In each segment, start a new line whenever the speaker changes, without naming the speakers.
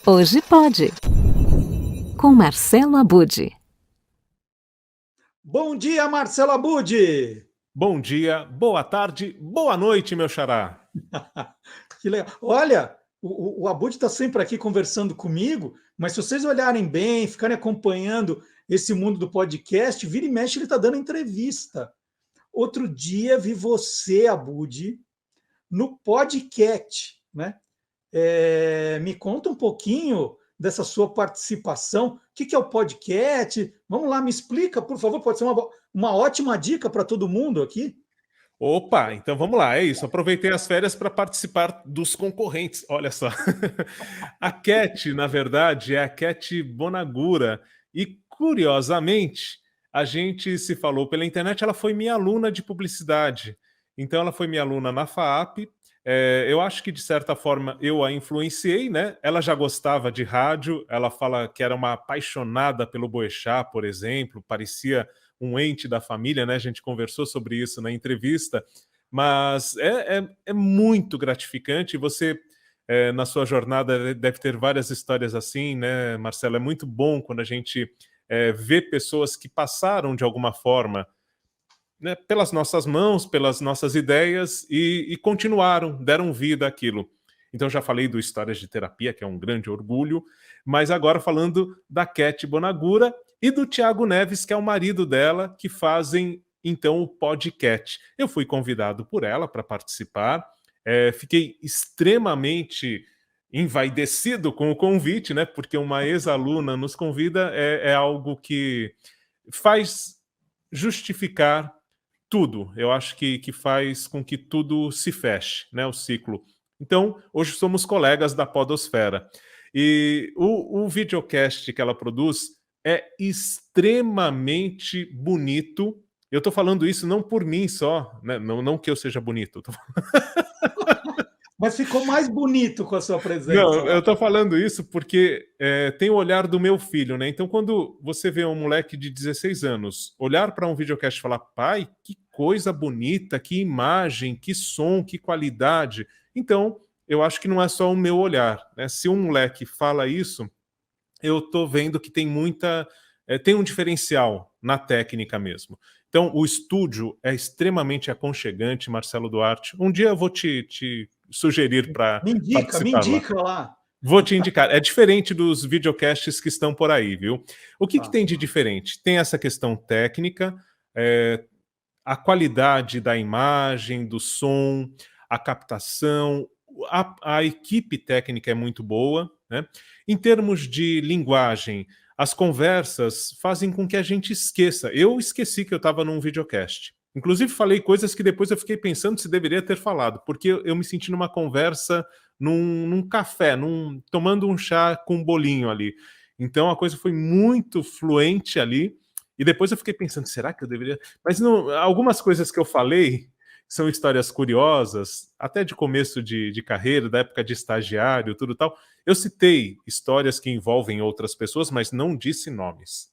Hoje pode, com Marcelo Abud.
Bom dia, Marcelo Abud!
Bom dia, boa tarde, boa noite, meu xará.
Que legal. Olha, o Abud está sempre aqui conversando comigo, mas se vocês olharem bem, ficarem acompanhando esse mundo do podcast, vira e mexe ele está dando entrevista. Outro dia vi você, Abud, no podcast, né? Me conta um pouquinho dessa sua participação. O que é o podcast? Vamos lá, me explica, por favor. Pode ser uma ótima dica para todo mundo aqui.
Opa, então vamos lá, é isso. Aproveitei as férias para participar dos concorrentes. Olha só. A Cat, na verdade, é a Cat Bonagura. E, curiosamente, a gente se falou pela internet, ela foi minha aluna de publicidade. Então, ela foi minha aluna na FAAP. Eu acho que, de certa forma, eu a influenciei, né? Ela já gostava de rádio, ela fala que era uma apaixonada pelo Boechat, por exemplo, parecia um ente da família, né? A gente conversou sobre isso na entrevista, mas é muito gratificante. Você, na sua jornada, deve ter várias histórias assim, né, Marcelo? É muito bom quando a gente vê pessoas que passaram de alguma forma, né, pelas nossas mãos, pelas nossas ideias e continuaram, deram vida àquilo. Então já falei do Histórias de Terapia, que é um grande orgulho, mas agora falando da Cat Bonagura e do Tiago Neves, que é o marido dela, que fazem então o podcast. Eu fui convidado por ela para participar, fiquei extremamente envaidecido com o convite, né? Porque uma ex-aluna nos convida é algo que faz justificar tudo. Eu acho que faz com que tudo se feche, né? O ciclo. Então, hoje somos colegas da Podosfera. E o videocast que ela produz é extremamente bonito. Eu estou falando isso não por mim só, né? Não que eu seja bonito.
Mas ficou mais bonito com a sua presença
Não, eu
lá.
estou falando isso porque tem o olhar do meu filho, né? Então, quando você vê um moleque de 16 anos olhar para um videocast e falar, pai, que coisa bonita, que imagem, que som, que qualidade. Então, eu acho que não é só o meu olhar, né? Se um moleque fala isso, eu estou vendo que tem tem um diferencial na técnica mesmo. Então, o estúdio é extremamente aconchegante, Marcelo Duarte. Um dia eu vou te sugerir para
Me
participar lá.
indica lá.
Vou te indicar. É diferente dos videocasts que estão por aí, viu? O que
Tá.
tem de diferente? Tem essa questão técnica, a qualidade da imagem, do som, a captação, a equipe técnica é muito boa, né? Em termos de linguagem, as conversas fazem com que a gente esqueça. Eu esqueci que eu estava num videocast. Inclusive, falei coisas que depois eu fiquei pensando se deveria ter falado, porque eu me senti numa conversa num café, tomando um chá com um bolinho ali. Então a coisa foi muito fluente ali. E depois eu fiquei pensando, será que eu deveria? Mas não, algumas coisas que eu falei são histórias curiosas, até de começo de carreira, da época de estagiário, tudo tal. Eu citei histórias que envolvem outras pessoas, mas não disse nomes.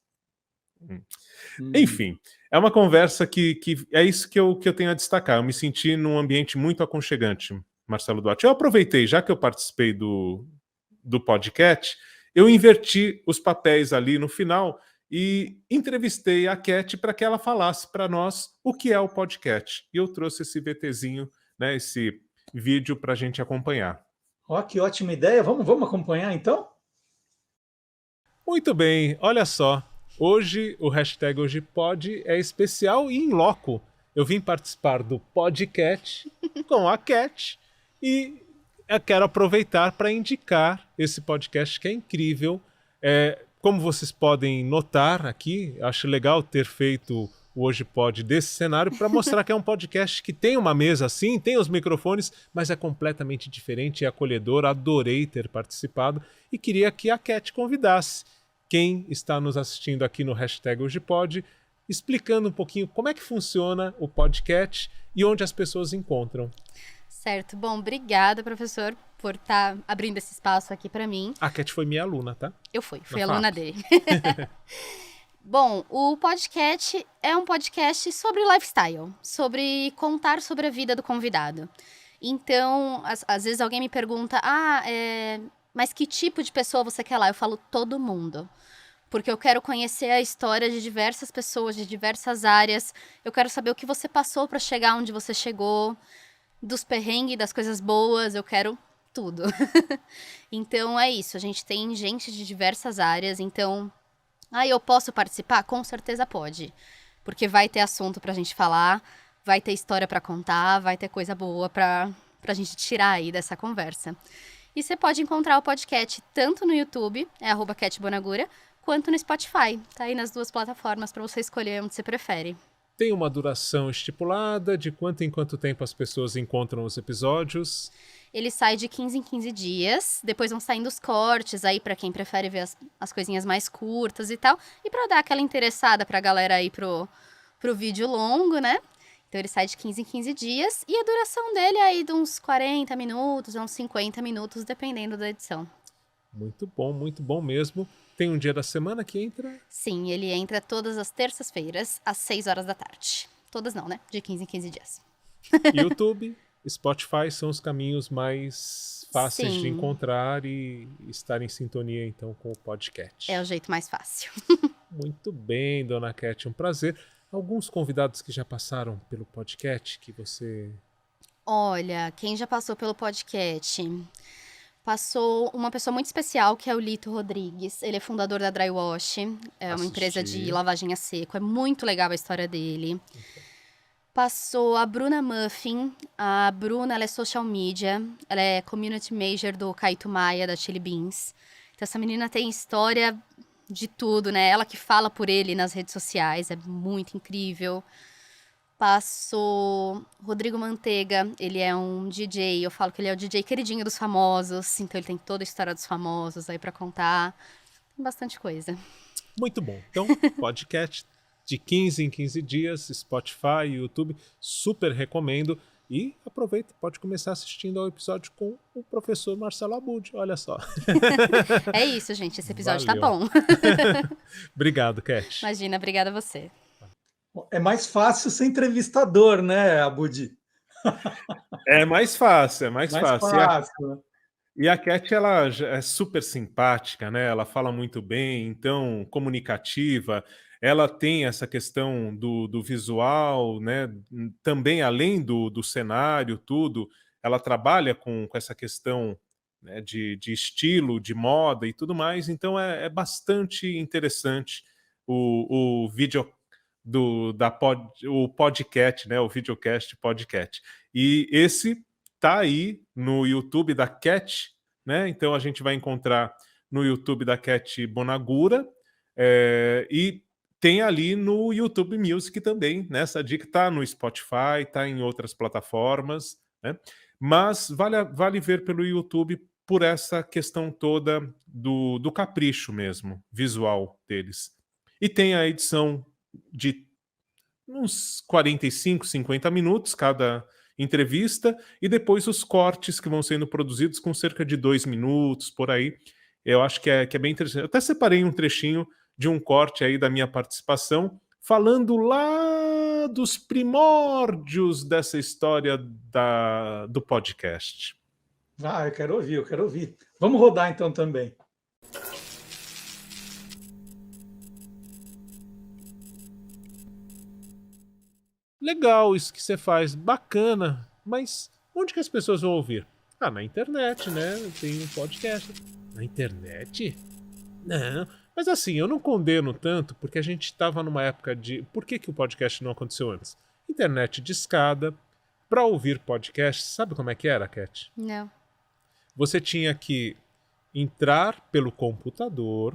Enfim, é uma conversa que é isso que eu tenho a destacar. Eu me senti num ambiente muito aconchegante, Marcelo Duarte. Eu aproveitei, já que eu participei do podcast, eu inverti os papéis ali no final e entrevistei a Cat para que ela falasse para nós o que é o podcast. E eu trouxe esse VTzinho, né, esse vídeo para a gente acompanhar.
Ó, que ótima ideia. Vamos acompanhar então?
Muito bem, olha só. Hoje o hashtag Hoje Pode é especial e in loco. Eu vim participar do podcast com a Cat e eu quero aproveitar para indicar esse podcast que é incrível. Como vocês podem notar aqui, acho legal ter feito o Hoje Pode desse cenário para mostrar que é um podcast que tem uma mesa assim, tem os microfones, mas é completamente diferente e acolhedor. Adorei ter participado e queria que a Cat convidasse quem está nos assistindo aqui no hashtag Hoje Pode, explicando um pouquinho como é que funciona o podcast e onde as pessoas encontram.
Certo. Bom, obrigada, professor, por estar abrindo esse espaço aqui para mim.
A Cat foi minha aluna, tá?
Eu fui aluna dele. Bom, o podcast é um podcast sobre lifestyle, sobre contar sobre a vida do convidado. Então, às vezes alguém me pergunta, mas que tipo de pessoa você quer lá? Eu falo todo mundo. Porque eu quero conhecer a história de diversas pessoas, de diversas áreas. Eu quero saber o que você passou para chegar onde você chegou, dos perrengues, das coisas boas, eu quero tudo. Então é isso, a gente tem gente de diversas áreas, então... eu posso participar? Com certeza pode. Porque vai ter assunto pra gente falar, vai ter história pra contar, vai ter coisa boa pra gente tirar aí dessa conversa. E você pode encontrar o podcast tanto no YouTube, @CatBonagura, quanto no Spotify. Tá aí nas duas plataformas pra você escolher onde você prefere.
Tem uma duração estipulada de quanto em quanto tempo as pessoas encontram os episódios?
Ele sai de 15 em 15 dias, depois vão saindo os cortes aí pra quem prefere ver as coisinhas mais curtas e tal. E pra dar aquela interessada pra galera aí pro vídeo longo, né? Então ele sai de 15 em 15 dias e a duração dele é aí de uns 40 minutos, uns 50 minutos, dependendo da edição.
Muito bom mesmo. Tem um dia da semana que entra?
Sim, ele entra todas as terças-feiras, às 6 horas da tarde. Todas não, né? De 15 em 15 dias.
YouTube, Spotify são os caminhos mais fáceis de
Sim.
encontrar e estar em sintonia, então, com o podcast.
É o jeito mais fácil.
Muito bem, dona Cat, um prazer. Alguns convidados que já passaram pelo podcast que você...
Olha, quem já passou pelo podcast? Passou uma pessoa muito especial, que é o Lito Rodrigues. Ele é fundador da Drywash, é uma empresa de lavagem a seco. É muito legal a história dele. Passou a Bruna Muffin. A Bruna, ela é social media. Ela é community manager do Caíto Maia, da Chili Beans. Então, essa menina tem história de tudo, né? Ela que fala por ele nas redes sociais. É muito incrível. Passou Rodrigo Manteiga, ele é um DJ, eu falo que ele é o DJ queridinho dos famosos, então ele tem toda a história dos famosos aí pra contar, tem bastante coisa.
Muito bom. Então, podcast de 15 em 15 dias, Spotify, YouTube, super recomendo. E aproveita, pode começar assistindo ao episódio com o professor Marcelo Abud, olha só.
É isso, gente, esse episódio
Valeu.
tá bom.
Obrigado, Cat.
Imagina, obrigada a você.
É mais fácil ser entrevistador, né, Abudi?
É mais fácil, é mais fácil.
Fácil.
E a Cat, ela é super simpática, né? Ela fala muito bem, então, comunicativa. Ela tem essa questão do visual, né? Também, além do cenário, tudo, ela trabalha com essa questão, né, de estilo, de moda e tudo mais. Então, é bastante interessante o vídeo o podcast, né? O videocast podcast. E esse tá aí no YouTube da Cat, né? Então a gente vai encontrar no YouTube da Cat Bonagura e tem ali no YouTube Music também, né? Essa dica tá no Spotify, tá em outras plataformas, né? Mas vale ver pelo YouTube por essa questão toda do capricho mesmo, visual deles. E tem a edição de uns 45, 50 minutos cada entrevista, e depois os cortes que vão sendo produzidos com cerca de 2 minutos, por aí. Eu acho que é bem interessante. Eu até separei um trechinho de um corte aí da minha participação, falando lá dos primórdios dessa história do podcast.
Eu quero ouvir. Vamos rodar então também.
Legal isso que você faz, bacana, mas onde que as pessoas vão ouvir? Na internet, né? Tem um podcast. Na internet? Não, mas assim, eu não condeno tanto, porque a gente estava numa época de... Por que o podcast não aconteceu antes? Internet discada, para ouvir podcast, sabe como é que era, Cat?
Não.
Você tinha que entrar pelo computador,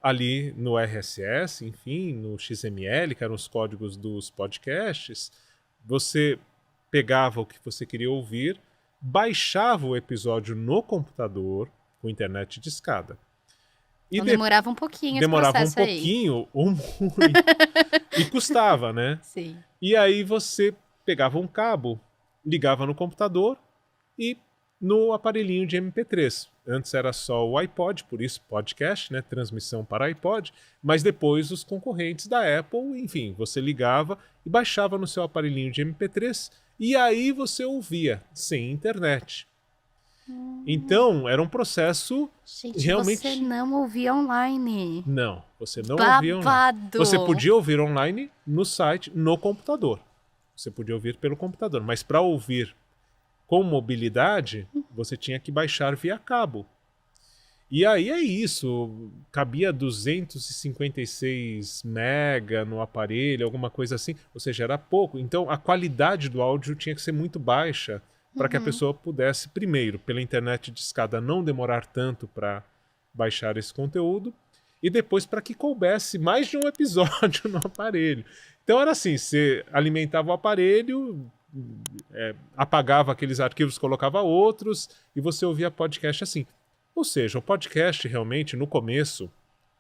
ali no RSS, enfim, no XML, que eram os códigos dos podcasts, você pegava o que você queria ouvir, baixava o episódio no computador, com internet discada.
Então demorava um pouquinho esse processo aí.
Demorava um pouquinho, ou muito. E custava, né?
Sim.
E aí você pegava um cabo, ligava no computador e no aparelhinho de MP3. Antes era só o iPod, por isso podcast, né? Transmissão para iPod, mas depois os concorrentes da Apple, enfim, você ligava e baixava no seu aparelhinho de MP3 e aí você ouvia sem internet. Então, era um processo
Gente,
realmente...
você não ouvia online.
Não, você não ouvia online.
Babado.
Você podia ouvir online no site, no computador. Você podia ouvir pelo computador, mas para ouvir com mobilidade, você tinha que baixar via cabo. E aí é isso, cabia 256 mega no aparelho, alguma coisa assim, ou seja, era pouco. Então a qualidade do áudio tinha que ser muito baixa para que a pessoa pudesse, primeiro, pela internet de escada, não demorar tanto para baixar esse conteúdo, e depois para que coubesse mais de um episódio no aparelho. Então era assim, você alimentava o aparelho, apagava aqueles arquivos, colocava outros, e você ouvia podcast assim. Ou seja, o podcast realmente, no começo,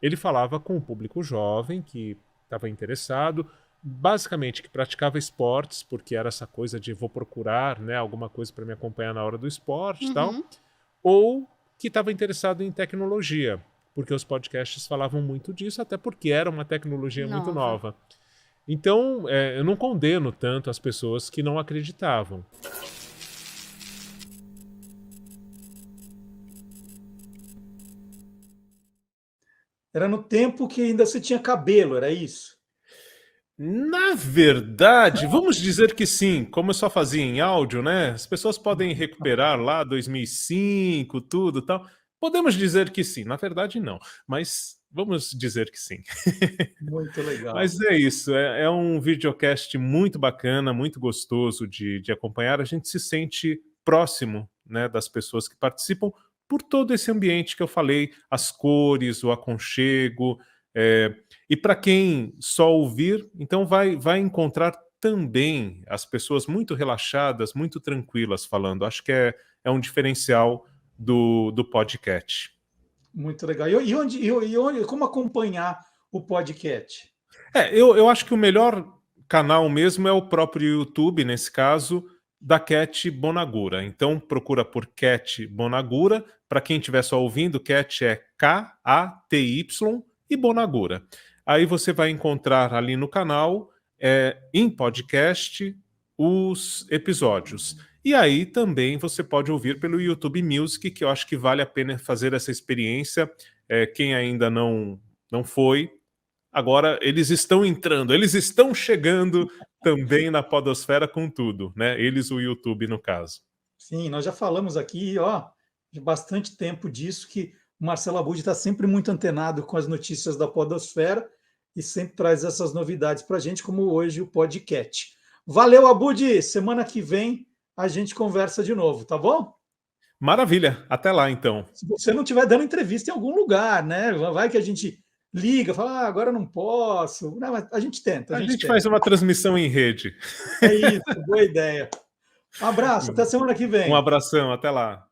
ele falava com o público jovem que estava interessado, basicamente que praticava esportes, porque era essa coisa de vou procurar, né, alguma coisa para me acompanhar na hora do esporte e tal, ou que estava interessado em tecnologia, porque os podcasts falavam muito disso, até porque era uma tecnologia muito nova. Então, eu não condeno tanto as pessoas que não acreditavam.
Era no tempo que ainda você tinha cabelo, era isso?
Na verdade, vamos dizer que sim, como eu só fazia em áudio, né? As pessoas podem recuperar lá 2005, tudo tal. Podemos dizer que sim, na verdade não, mas vamos dizer que sim.
Muito legal.
Mas é isso, é um videocast muito bacana, muito gostoso de acompanhar. A gente se sente próximo, né, das pessoas que participam por todo esse ambiente que eu falei, as cores, o aconchego. E para quem só ouvir, então vai encontrar também as pessoas muito relaxadas, muito tranquilas falando. Acho que é um diferencial do podcast.
Muito legal. E como acompanhar o podcast?
Eu acho que o melhor canal mesmo é o próprio YouTube, nesse caso, da Cat Bonagura. Então procura por Cat Bonagura. Para quem estiver só ouvindo, Cat é K-A-T-Y e Bonagura. Aí você vai encontrar ali no canal, em podcast, os episódios. E aí também você pode ouvir pelo YouTube Music, que eu acho que vale a pena fazer essa experiência. Quem ainda não foi, agora eles estão entrando, eles estão chegando também na podosfera com tudo, né? Eles, o YouTube, no caso.
Sim, nós já falamos aqui, de bastante tempo disso, que o Marcelo Abud está sempre muito antenado com as notícias da podosfera e sempre traz essas novidades para a gente, como hoje o podcast. Valeu, Abud! Semana que vem a gente conversa de novo, tá bom?
Maravilha, até lá então.
Se você não estiver dando entrevista em algum lugar, né? Vai que a gente liga, fala, agora não posso. Não, mas a gente tenta.
A gente faz uma transmissão em rede.
É isso, boa ideia. Um abraço, até semana que vem.
Um abração, até lá.